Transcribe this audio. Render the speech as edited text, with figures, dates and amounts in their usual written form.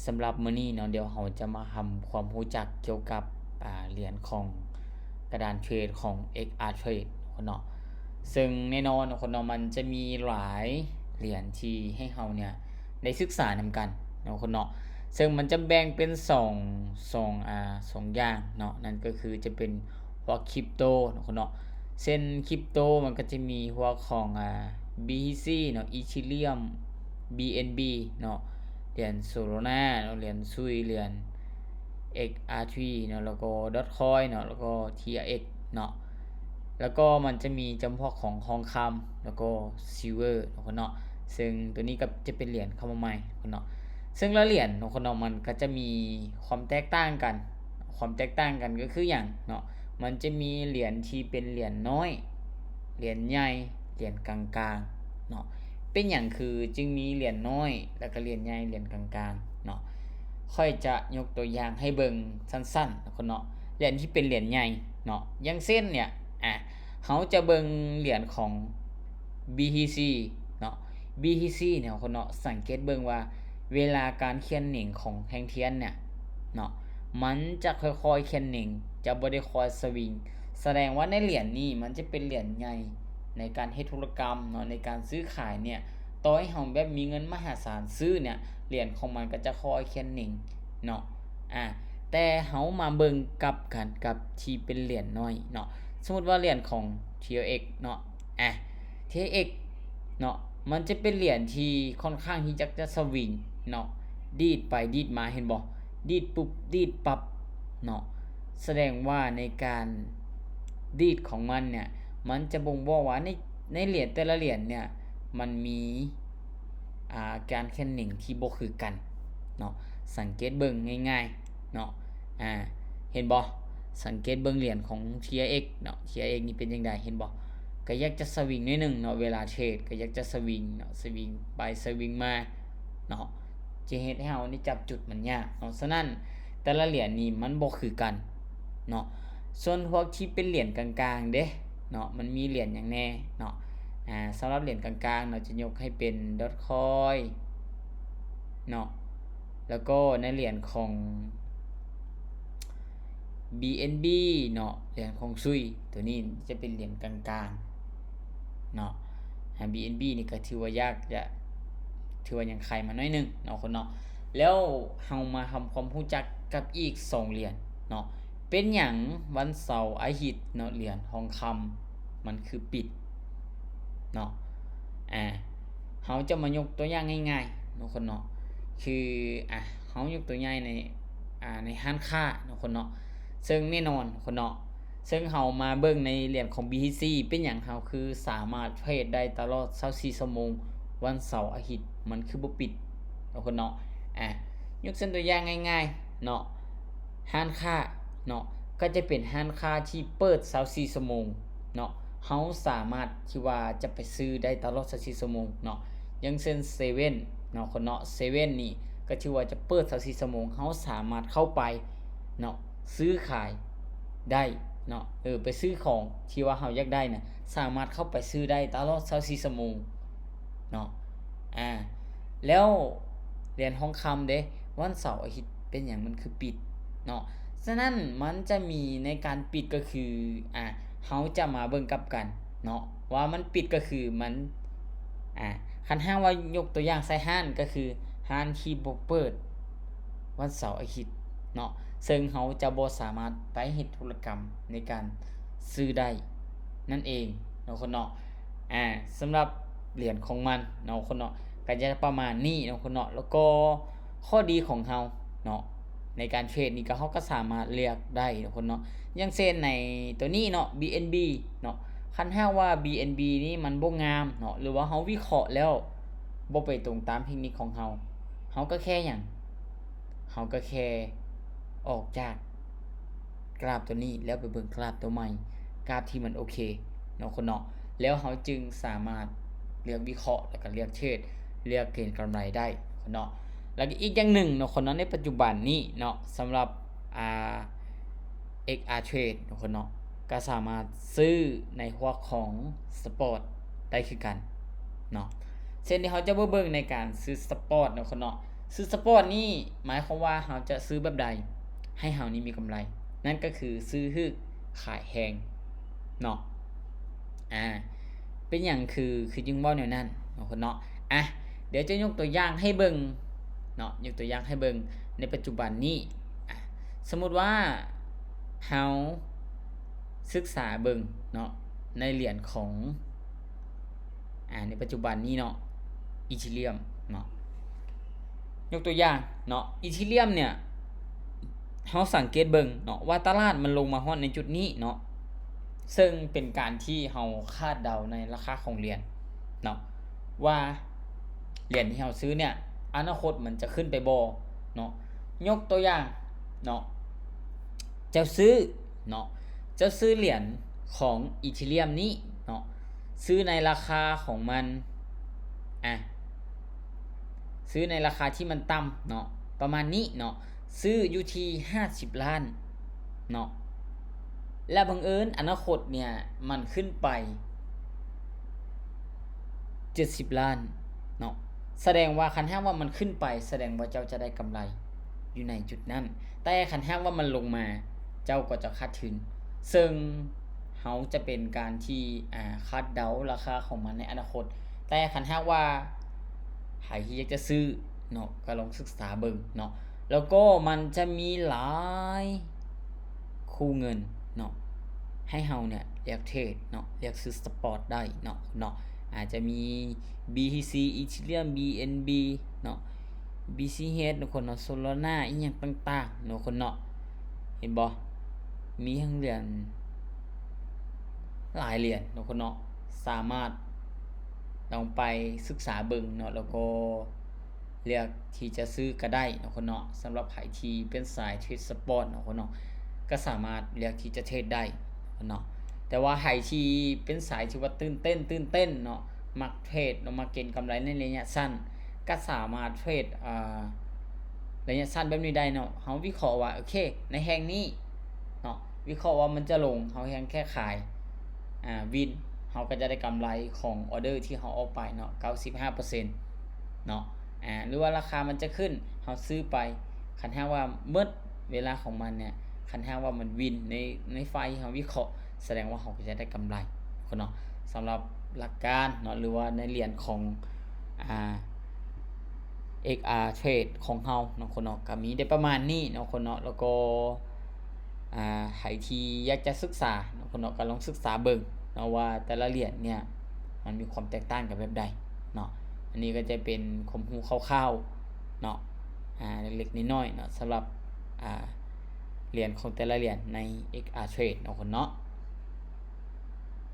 สำหรับมื้อนี้เนาะเดี๋ยวเราจะมาทำความรู้จักเกี่ยวกับเหรียญของกระดานเทรดของ XR Trade คนเนาะซึ่งแน่นอนคนเนาะมันจะมีหลายเหรียญที่ให้เราเนี่ยได้ศึกษานำกันเนาะคนเนาะซึ่งมันจะแบ่งเป็น2อย่างเนาะนั่นก็คือจะเป็นพวกคริปโตเนาะคนเนาะเส้นคริปโตมันก็จะมีพวกของBTC เนาะ Ethereum BNB เนาะเหรียญ Solana เนาะเหรียญซุยเหรียญ XRP เนาะแล้วก็ Dotcoin เนาะแล้วก็ TRX เนาะแล้วก็มันจะมีจำพวกของทองคำแล้วก็ Silver เนาะคนเนาะซึ่งตัวนี้ก็จะเป็นเหรียญเข้ามาใหม่คนเนาะซึ่งละเหรียญเนาะคนเนาะมันก็จะมีความแตกต่างกันก็คืออย่างเนาะมันจะมีเหรียญที่เป็นเหรียญน้อยเหรียญใหญ่เหรียญกลางๆเนาะเป็นอย่างคือจึงมีเหรียญน้อยแล้วก็เหรียญใหญ่เหรียญกลางๆเนาะค่อยจะยกตัวอย่างให้เบิ่งสั้นๆนะคนเนาะเหรียญที่เป็นเหรียญใหญ่เนาะอย่างเส้นเนี่ยเขาจะเบิ่งเหรียญของ BTC เนาะ BTC เนี่ยคนเนาะสังเกตเบิ่งว่าเวลาการเขียนหนิงของแท่งเทียนเนี่ยเนาะมันจะค่อยๆเขียนหนิงจะบ่ได้คอยสวิงแสดงว่าในเหรียญนี้มันจะเป็นเหรียญใหญ่ในการเฮ็ดธุรกรรมเนาะในการซื้อขายเนี่ยต่อให้เฮาแบบมีเงินมหาศาลซื้อเนี่ยเหรียญของมันก็จะค่อยเขียนหนิงเนาะแต่เฮามาเบิ่งกับกันกับที่เป็นเหรียญน้อยเนาะสมมุติว่าเหรียญของ TRX เนาะTRX เนาะมันจะเป็นเหรียญที่ค่อนข้างที่จะสวิงเนาะดีดไปดีดมาเห็นบ่ดีดปุ๊บดีดปั๊บเนาะแสดงว่าในการดีดของมันเนี่ยมันจะบ่งบอกว่าในเหรียญแต่ละเหรียญเนี่ยมันมีการแข่งหนิงที่บ่คือกันเนาะสังเกตเบิ่งง่ายๆเนาะเห็นบ่สังเกตเบิ่งเหรียญของ TRX เนาะ TRX นี่เป็นจังได๋เห็นบ่ก็อยากจะสวิงนิดนึงเนาะเวลาเทรดก็อยากจะสวิงเนาะสวิงไปสวิงมาเนาะจะเฮ็ดให้เฮานี่จับจุดมันยากเนาะฉะนั้นแต่ละเหรียญนี่มันบ่คือกันเนาะส่วนพวกที่เป็นเหรียญกลางๆเด้เนาะมันมีเหรียญหยังแน่เนาะสำหรับเหรียญกลางๆเนาะจะยกให้เป็น Dotcoin เนาะแล้วก็ในเหรียญของ BNB เนาะเหรียญของซุยตัวนี้จะเป็นเหรียญกลางๆเนาะBNB นี่ก็ถือว่ายากจะถือว่ายังไขมาน้อยนึงเนาะคนเนาะแล้วเฮามาทำความรู้จักกับอีก2เหรียญเนาะเป็นหยังวันเสาร์อาทิตย์เนาะเหรียญทองคำมันคือปิดเนาะเฮาจะมายกตัวอย่างง่ายๆเนาะคนเนาะคือเฮายกตัวอย่างในร้านค้าเนาะคนเนาะซึ่งแน่นอนคนเนาะซึ่งเฮามาเบิ่งในเหรียญของ BTC เป็นหยังเฮาคือสามารถเทรดได้ตลอด24ชั่วโมงวันเสาร์อาทิตย์มันคือบ่ปิดเนาะคนเนาะยกเส้นตัวอย่างง่ายๆเนาะร้านค้าเนาะก็จะเป็นร้านค้าที่เปิด24ชั่วโมงเนาะเฮาสามารถที่ว่าจะไปซื้อได้ตลอด24ชั่วโมงเนาะอย่างเช่นเซเว่นเนาะคนเนาะเซเว่นนี่ก็ถือว่าจะเปิด24ชั่วโมงเฮาสามารถเข้าไปเนาะซื้อขายได้เนาะไปซื้อของที่ว่าเฮาอยากได้น่ะสามารถเข้าไปซื้อได้ตลอด24ชั่วโมงเนาะแล้วเหรียญทองคำเด้วันเสาร์อาทิตย์เป็นหยังมันคือปิดเนาะฉะนั้นมันจะมีในการปิดก็คือเฮาจะมาเบิ่งกับกันเนาะว่ามันปิดก็คือมันคันหากว่ายกตัวอย่างใส่ร้านก็คือร้านที่บ่เปิดวันเสาร์อาทิตย์เนาะซึ่งเฮาจะบ่สามารถไปเฮ็ดธุรกรรมในการซื้อได้นั่นเองเนาะคนเนาะสำหรับเหรียญของมันเนาะคนเนาะก็จะประมาณนี้เนาะคนเนาะแล้วก็ข้อดีของเฮาเนาะในการเทรดนี่ก็เฮาก็สามารถเลือกได้เนาะคนเนาะอย่างเช่นในตัวนี้เนาะ BNB เนาะคันหากว่า BNB นี่มันบ่งามเนาะหรือว่าเฮาวิเคราะห์แล้วบ่ไปตรงตามเทคนิคของเฮาก็แค่หยังเฮาก็แค่ออกจากกราฟตัวนี้แล้วไปเบิ่งกราฟตัวใหม่กราฟที่มันโอเคเนาะคนเนาะแล้วเฮาจึงสามารถเลือกวิเคราะห์แล้วก็เลือกเทรดเลือกเก็งกำไรได้คนเนาะแล้วก็อีกอย่างหนึ่งเนาะคนเนาะในปัจจุบันนี้เนาะสำหรับXR Trade เนาะคนเนาะก็สามารถซื้อในหัวของสปอร์ตได้คือกันเนาะเช่นที่เขาจะเบิ่งในการซื้อสปอร์ตเนาะคนเนาะ ซื้อสปอร์ตนี่หมายความว่าเราจะซื้อแบบใดให้เรานี่มีกำไร นั่นก็คือซื้อฮึกขายแฮงเนาะเป็นอย่างคือจึงเว้าแนวนั้นเนาะคนเนาะเดี๋ยวจะยกตัวอย่างให้เบิ่งเนาะยกตัวอย่างให้เบิ่งในปัจจุบันนี้สมมุติว่าเฮาศึกษาเบิ่งเนาะในเหรียญของในปัจจุบันนี้เนาะอีธีเรียมเนาะยกตัวอย่างเนาะอีธีเรียมเนี่ยเฮาสังเกตเบิ่งเนาะว่าตลาดมันลงมาฮอดในจุดนี้เนาะซึ่งเป็นการที่เฮาคาดเดาในราคาของเหรียญเนาะว่าเหรียญที่เฮาซื้อเนี่ยอนาคตมันจะขึ้นไปบ่เนาะยกตัวอย่างเนาะเจ้าซื้อเหรียญของอีธีเรียมนี้เนาะซื้อในราคาของมันซื้อในราคาที่มันต่ำเนาะประมาณนี้เนาะซื้ออยู่ที่50ล้านเนาะและบังเอิญอนาคตเนี่ยมันขึ้นไป70ล้านเนาะแสดงว่าคันถ้าว่ามันขึ้นไปแสดงว่าเจ้าจะได้กำไรอยู่ในจุดนั้นแต่คันถ้าว่ามันลงมาเจ้าก็จะขาดทุนซึ่งเฮาจะเป็นการที่คาดเดาราคาของมันในอนาคตแต่คันถ้าว่าใครที่อยากจะซื้อเนาะก็ลองศึกษาเบิ่งเนาะแล้วก็มันจะมีหลายคู่เงินเนาะให้เฮาเนี่ยเลือกเทรดเนาะเลือกซื้อสปอร์ตได้เนาะอาจจะมี BTC Ethereum BNB เนาะ BCH เนาะคนเนาะ Solana อีหยังต่างๆเนาะคนเนาะเห็นบ่มีทั้งเหรียญหลายเหรียญเนาะคนเนาะสามารถลองไปศึกษาเบิ่งเนาะแล้วก็เลือกที่จะซื้อก็ได้เนาะคนเนาะสำหรับใครที่เป็นสายเทรดสปอร์ตเนาะคนเนาะก็สามารถเลือกที่จะเทรดได้เนาะแต่ว่าใครที่เป็นสายที่ว่าตื่นเต้นเนาะมักเทรดเนาะมาเก็งกำไรในระยะสั้นก็สามารถเทรดระยะสั้นแบบนี้ได้เนาะเฮาวิเคราะห์ว่าโอเคในแห่งนี้เนาะวิเคราะห์ว่ามันจะลงเฮาแฮงแค่ขายวินเฮาก็จะได้กำไรของออเดอร์ที่เฮาเอาไปเนาะ 95% เนาะหรือว่าราคามันจะขึ้นเฮาซื้อไปคันถ้าว่าเบิดเวลาของมันเนี่ยคันถ้าว่ามันวินในไฟเฮาวิเคราะห์แสดงว่าเฮาก็จะได้กำไรเนาะสำหรับหลักการเนาะหรือว่าในเหรียญของXR Trade ของเฮาเนาะคนเนาะก็มีได้ประมาณนี้เนาะคนเนาะแล้วก็ใครที่อยากจะศึกษาเนาะคนเนาะก็ลองศึกษาเบิ่งเนาะว่าแต่ละเหรียญเนี่ยมันมีความแตกต่างกันแบบใดเนาะอันนี้ก็จะเป็นความรู้คร่าวๆเนาะเล็กๆน้อยๆเนาะสำหรับเหรียญของแต่ละเหรียญใน XR Trade เนาะคนเนาะ